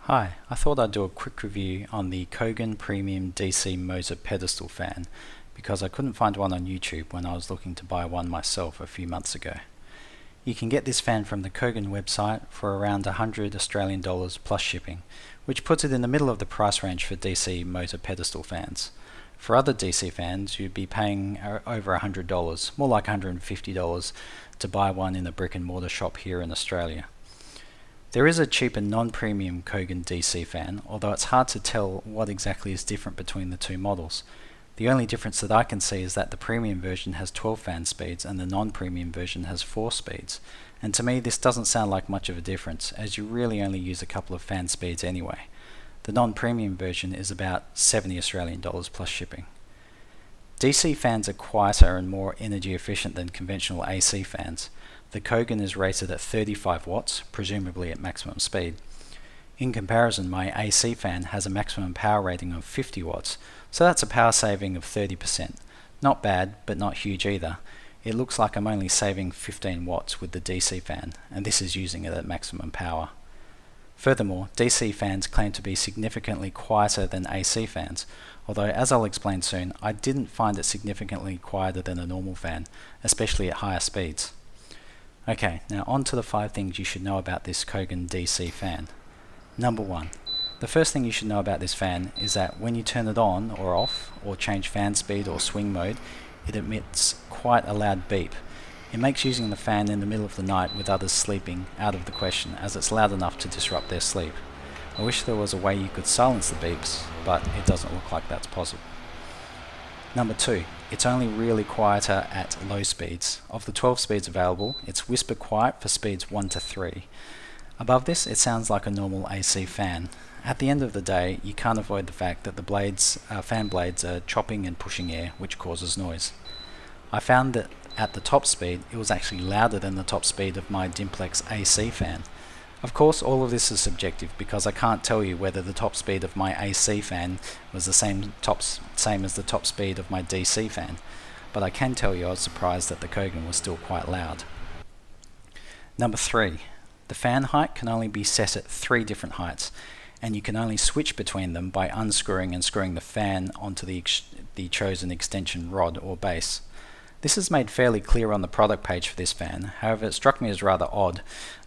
Hi, I thought I'd do a quick review on the Kogan Premium DC Motor Pedestal fan because I couldn't find one on YouTube when I was looking to buy one myself a few months ago. You can get this fan from the Kogan website for around $100 Australian plus shipping, which puts it in the middle of the price range for DC motor pedestal fans. For other DC fans, you'd be paying over $100, more like $150 to buy one in a brick and mortar shop here in Australia. There is a cheaper non-premium Kogan DC fan, although it's hard to tell what exactly is different between the two models. The only difference that I can see is that the premium version has 12 fan speeds and the non-premium version has 4 speeds. And to me this doesn't sound like much of a difference, as you really only use a couple of fan speeds anyway. The non-premium version is about $70 Australian plus shipping. DC fans are quieter and more energy efficient than conventional AC fans. The Kogan is rated at 35 watts, presumably at maximum speed. In comparison, my AC fan has a maximum power rating of 50 watts, so that's a power saving of 30%. Not bad, but not huge either. It looks like I'm only saving 15 watts with the DC fan, and this is using it at maximum power. Furthermore, DC fans claim to be significantly quieter than AC fans, although as I'll explain soon, I didn't find it significantly quieter than a normal fan, especially at higher speeds. Okay, now on to the 5 things you should know about this Kogan DC fan. Number 1. The first thing you should know about this fan is that when you turn it on or off, or change fan speed or swing mode, it emits quite a loud beep. It makes using the fan in the middle of the night with others sleeping out of the question, as it's loud enough to disrupt their sleep. I wish there was a way you could silence the beeps, but it doesn't look like that's possible. Number 2. It's only really quieter at low speeds. Of the 12 speeds available, it's whisper quiet for speeds 1 to 3. Above this, it sounds like a normal AC fan. At the end of the day, you can't avoid the fact that the fan blades are chopping and pushing air, which causes noise. I found that at the top speed, it was actually louder than the top speed of my Dimplex AC fan. Of course, all of this is subjective because I can't tell you whether the top speed of my AC fan was the same as the top speed of my DC fan, but I can tell you I was surprised that the Kogan was still quite loud. Number 3. The fan height can only be set at 3 different heights, and you can only switch between them by unscrewing and screwing the fan onto the chosen extension rod or base. This is made fairly clear on the product page for this fan, however it struck me as rather odd,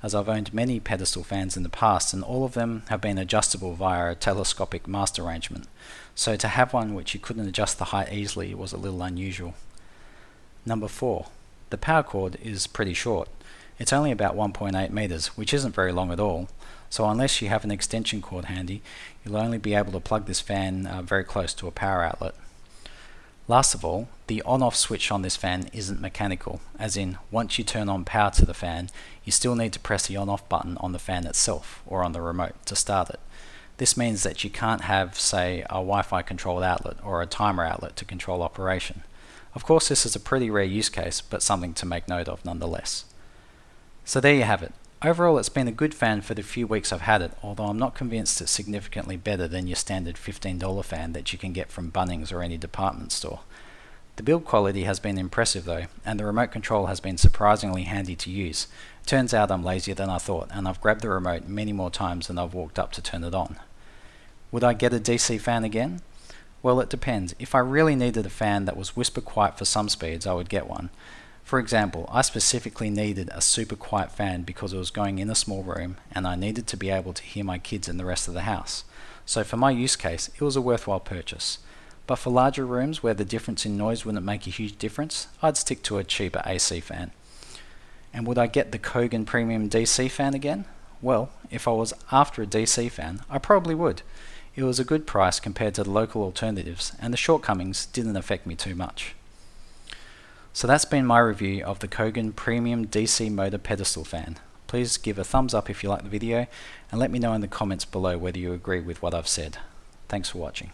as I've owned many pedestal fans in the past and all of them have been adjustable via a telescopic mast arrangement, so to have one which you couldn't adjust the height easily was a little unusual. Number 4. The power cord is pretty short. It's only about 1.8 meters, which isn't very long at all, so unless you have an extension cord handy, you'll only be able to plug this fan very close to a power outlet. Last of all, the on-off switch on this fan isn't mechanical, as in once you turn on power to the fan, you still need to press the on-off button on the fan itself or on the remote to start it. This means that you can't have, say, a Wi-Fi controlled outlet or a timer outlet to control operation. Of course, this is a pretty rare use case, but something to make note of nonetheless. So there you have it. Overall, it's been a good fan for the few weeks I've had it, although I'm not convinced it's significantly better than your standard $15 fan that you can get from Bunnings or any department store. The build quality has been impressive though, and the remote control has been surprisingly handy to use. Turns out I'm lazier than I thought, and I've grabbed the remote many more times than I've walked up to turn it on. Would I get a DC fan again? Well, it depends. If I really needed a fan that was whisper quiet for some speeds, I would get one. For example, I specifically needed a super quiet fan because it was going in a small room and I needed to be able to hear my kids in the rest of the house. So for my use case, it was a worthwhile purchase. But for larger rooms where the difference in noise wouldn't make a huge difference, I'd stick to a cheaper AC fan. And would I get the Kogan Premium DC fan again? Well, if I was after a DC fan, I probably would. It was a good price compared to the local alternatives and the shortcomings didn't affect me too much. So that's been my review of the Kogan Premium DC Motor Pedestal fan. Please give a thumbs up if you like the video and let me know in the comments below whether you agree with what I've said. Thanks for watching.